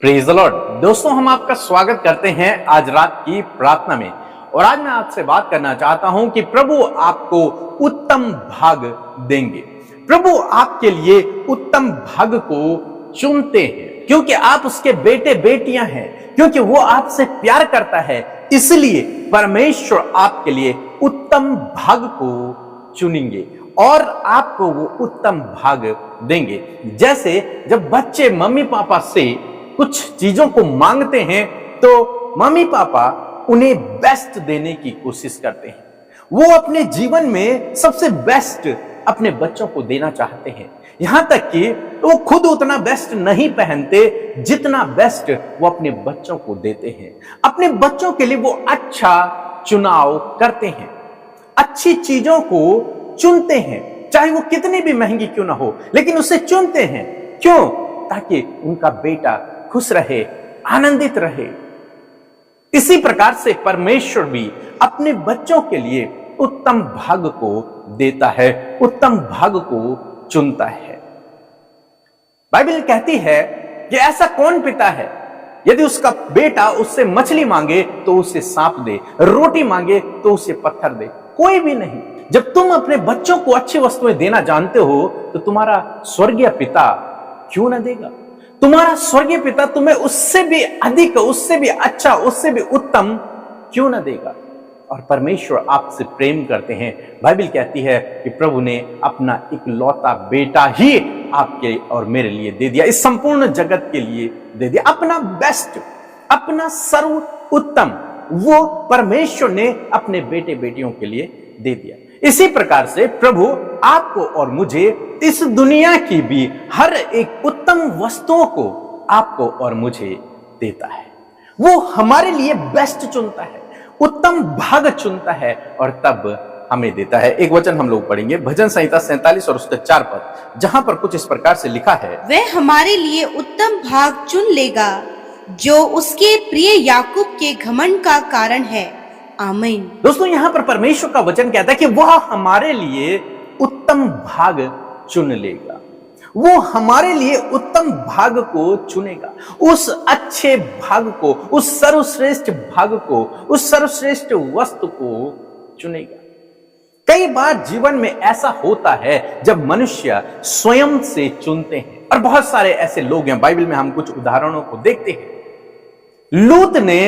Praise the Lord. दोस्तों, हम आपका स्वागत करते हैं आज रात की प्रार्थना में। और आज मैं आपसे बात करना चाहता हूं कि प्रभु आपको उत्तम भाग देंगे। प्रभु आपके लिए उत्तम भाग को चुनते हैं क्योंकि आप उसके बेटे बेटियां हैं, क्योंकि वो आपसे प्यार करता है। इसलिए परमेश्वर आपके लिए उत्तम भाग को चुनेंगे और आपको वो उत्तम भाग देंगे। जैसे जब बच्चे मम्मी पापा से कुछ चीजों को मांगते हैं तो मम्मी पापा उन्हें बेस्ट देने की कोशिश करते हैं। वो अपने जीवन में सबसे बेस्ट अपने बच्चों को देना चाहते हैं, यहां तक कि वो खुद उतना बेस्ट नहीं पहनते जितना बेस्ट वो अपने बच्चों को देते हैं। अपने बच्चों के लिए वो अच्छा चुनाव करते हैं, अच्छी चीजों को चुनते हैं, चाहे वो कितनी भी महंगी क्यों ना हो, लेकिन उसे चुनते हैं। क्यों? ताकि उनका बेटा खुश रहे, आनंदित रहे। इसी प्रकार से परमेश्वर भी अपने बच्चों के लिए उत्तम भाग को देता है, उत्तम भाग को चुनता है। बाइबल कहती है कि ऐसा कौन पिता है यदि उसका बेटा उससे मछली मांगे तो उसे सांप दे, रोटी मांगे तो उसे पत्थर दे? कोई भी नहीं। जब तुम अपने बच्चों को अच्छी वस्तुएं देना जानते हो तो तुम्हारा स्वर्गीय पिता क्यों ना देगा? तुम्हारा स्वर्गीय पिता तुम्हें उससे भी अधिक, उससे भी अच्छा, उससे भी उत्तम क्यों ना देगा? और परमेश्वर आपसे प्रेम करते हैं। बाइबल कहती है कि प्रभु ने अपना इकलौता बेटा ही आपके और मेरे लिए दे दिया, इस संपूर्ण जगत के लिए दे दिया। अपना बेस्ट, अपना सर्व उत्तम वो परमेश्वर ने अपने बेटे बेटियों के लिए दे दिया। इसी प्रकार से प्रभु आपको और मुझे इस दुनिया की भी हर एक उत्तम वस्तुओं को आपको और मुझे देता है। वो हमारे लिए बेस्ट चुनता है, उत्तम भाग चुनता है और तब हमें देता है। एक वचन हम लोग पढ़ेंगे, भजन संहिता 47 और उसके 4 पद, जहां पर कुछ इस प्रकार से लिखा है, वह हमारे लिए उत्तम भाग चुन लेगा जो उसके प्रिय याकूब के घमंड का कारण है। आमीन। दोस्तों, यहां पर परमेश्वर का वचन कहता है कि वह हमारे लिए उत्तम भाग चुन लेगा। वो हमारे लिए उत्तम भाग को चुनेगा, उस अच्छे भाग को, उस सर्वश्रेष्ठ भाग को, उस सर्वश्रेष्ठ वस्तु को चुनेगा। कई बार जीवन में ऐसा होता है जब मनुष्य स्वयं से चुनते हैं, और बहुत सारे ऐसे लोग हैं। बाइबल में हम कुछ उदाहरणों को देखते हैं। लूत ने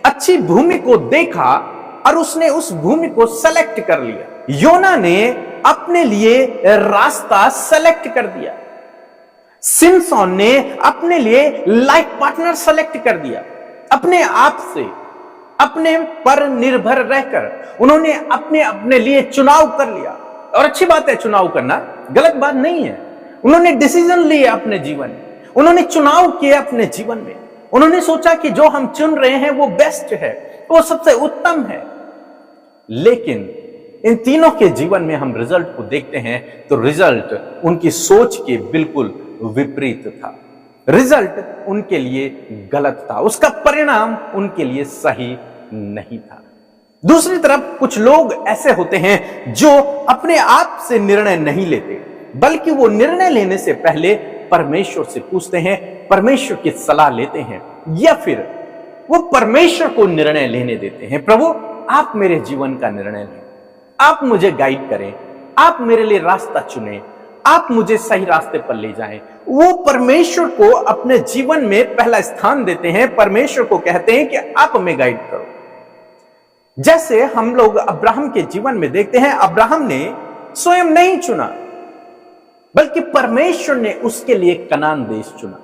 अच्छी भूमि को देखा और उसने उस भूमि को सेलेक्ट कर लिया। योना ने अपने लिए रास्ता सेलेक्ट कर दिया। सिमसोन ने अपने लिए लाइफ पार्टनर सेलेक्ट कर दिया। अपने आप से, अपने पर निर्भर रहकर उन्होंने अपने अपने लिए चुनाव कर लिया। और अच्छी बात है, चुनाव करना गलत बात नहीं है। उन्होंने डिसीजन लिए अपने जीवन में, उन्होंने चुनाव किए अपने जीवन में। उन्होंने सोचा कि जो हम चुन रहे हैं वो बेस्ट है, वो सबसे उत्तम है। लेकिन इन तीनों के जीवन में हम रिजल्ट को देखते हैं तो रिजल्ट उनकी सोच के बिल्कुल विपरीत था। रिजल्ट उनके लिए गलत था, उसका परिणाम उनके लिए सही नहीं था। दूसरी तरफ कुछ लोग ऐसे होते हैं जो अपने आप से निर्णय नहीं लेते, बल्कि वो निर्णय लेने से पहले परमेश्वर से पूछते हैं, परमेश्वर की सलाह लेते हैं, या फिर वो परमेश्वर को निर्णय लेने देते हैं। प्रभु, आप मेरे जीवन का निर्णय लें, आप मुझे गाइड करें, आप मेरे लिए रास्ता चुनें, आप मुझे सही रास्ते पर ले जाएं। वो परमेश्वर को अपने जीवन में पहला स्थान देते हैं, परमेश्वर को कहते हैं कि आप हमें गाइड करो। जैसे हम लोग अब्राहम के जीवन में देखते हैं, अब्राहम ने स्वयं नहीं चुना, बल्कि परमेश्वर ने उसके लिए कनान देश चुना,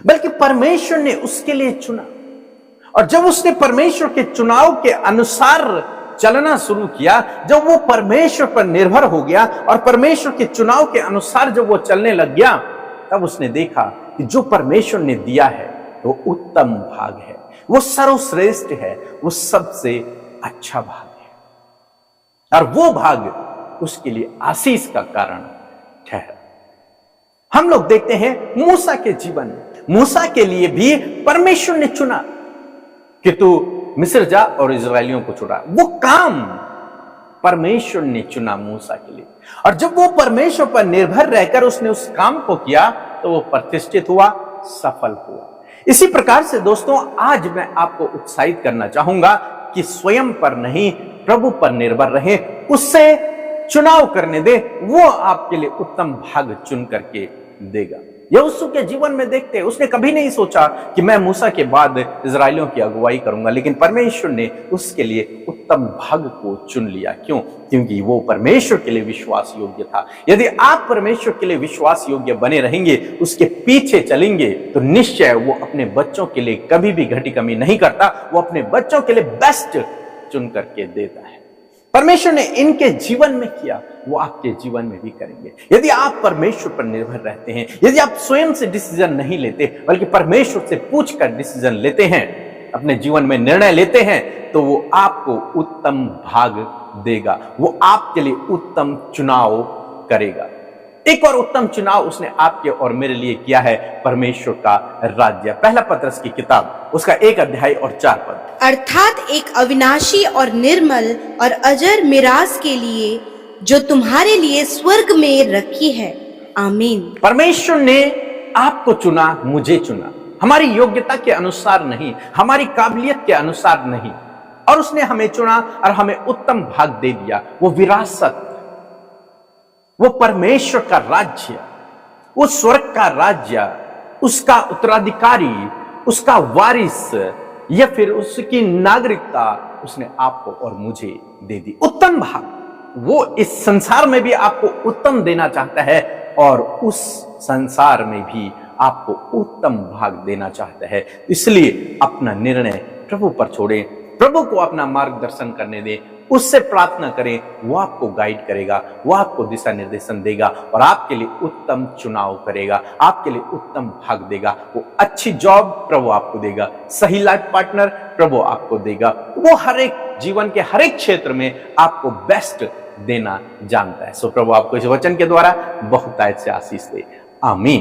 बल्कि परमेश्वर ने उसके लिए चुना। और जब उसने परमेश्वर के चुनाव के अनुसार चलना शुरू किया, जब वो परमेश्वर पर निर्भर हो गया और परमेश्वर के चुनाव के अनुसार जब वो चलने लग गया, तब उसने देखा कि जो परमेश्वर ने दिया है वो उत्तम भाग है, वो सर्वश्रेष्ठ है, वो सबसे अच्छा भाग है, और वो भाग उसके लिए आशीष का कारण ठहरा। हम लोग देखते हैं मूसा के जीवन में, मूसा के लिए भी परमेश्वर ने चुना कि तू मिस्र जा और इजरायलियों को छुड़ा। वो काम परमेश्वर ने चुना मूसा के लिए, और जब वो परमेश्वर पर निर्भर रहकर उसने उस काम को किया तो वो प्रतिष्ठित हुआ, सफल हुआ। इसी प्रकार से दोस्तों, आज मैं आपको उत्साहित करना चाहूंगा कि स्वयं पर नहीं, प्रभु पर निर्भर रहे, उससे चुनाव करने दे, वो आपके लिए उत्तम भाग चुन करके देगा। यहोशू के जीवन में देखते हैं, उसने कभी नहीं सोचा कि मैं मूसा के बाद इजराइलियों की अगुवाई करूंगा, लेकिन परमेश्वर ने उसके लिए उत्तम भाग को चुन लिया। क्यों? क्योंकि वो परमेश्वर के लिए विश्वास योग्य था। यदि आप परमेश्वर के लिए विश्वास योग्य बने रहेंगे, उसके पीछे चलेंगे, तो निश्चय वो अपने बच्चों के लिए कभी भी घटी कमी नहीं करता। वो अपने बच्चों के लिए बेस्ट चुन करके देता है। परमेश्वर ने इनके जीवन में किया, वो आपके जीवन में भी करेंगे। यदि आप परमेश्वर पर निर्भर रहते हैं, यदि आप स्वयं से डिसीजन नहीं लेते, बल्कि परमेश्वर से पूछकर डिसीजन लेते हैं, अपने जीवन में निर्णय लेते हैं, तो वो आपको उत्तम भाग देगा। वो आपके लिए उत्तम चुनाव करेगा। एक और उत्तम चुनाव उसने आपके और मेरे लिए किया है, परमेश्वर का राज्य। पहला पत्रस की किताब, उसका 1 अध्याय और 4 पद। अर्थात एक अविनाशी और निर्मल और अजर मिरास के लिए जो तुम्हारे लिए स्वर्ग में रखी है। आमीन। परमेश्वर ने आपको चुना, मुझे चुना, हमारी योग्यता के अनुसार नहीं, हमारी काबिलियत के अनुसार नहीं, और उसने हमें चुना और हमें उत्तम भाग दे दिया। वो विरासत, वो परमेश्वर का राज्य, वो स्वर्ग का राज्य, उसका उत्तराधिकारी, उसका वारिस, या फिर उसकी नागरिकता उसने आपको और मुझे दे दी। उत्तम भाग वो इस संसार में भी आपको उत्तम देना चाहता है, और उस संसार में भी आपको उत्तम भाग देना चाहता है। इसलिए अपना निर्णय प्रभु पर छोड़ें, प्रभु को अपना मार्गदर्शन करने दें, उससे प्रार्थना करें। वो आपको गाइड करेगा, वो आपको दिशा निर्देशन देगा, और आपके लिए उत्तम चुनाव करेगा, आपके लिए उत्तम भाग देगा। वो अच्छी जॉब प्रभु आपको देगा, सही लाइफ पार्टनर प्रभु आपको देगा। वो हर एक जीवन के हर एक क्षेत्र में आपको बेस्ट देना जानता है। सो प्रभु आपको इस वचन के द्वारा बहुतायत से आशीष दे। आमीन।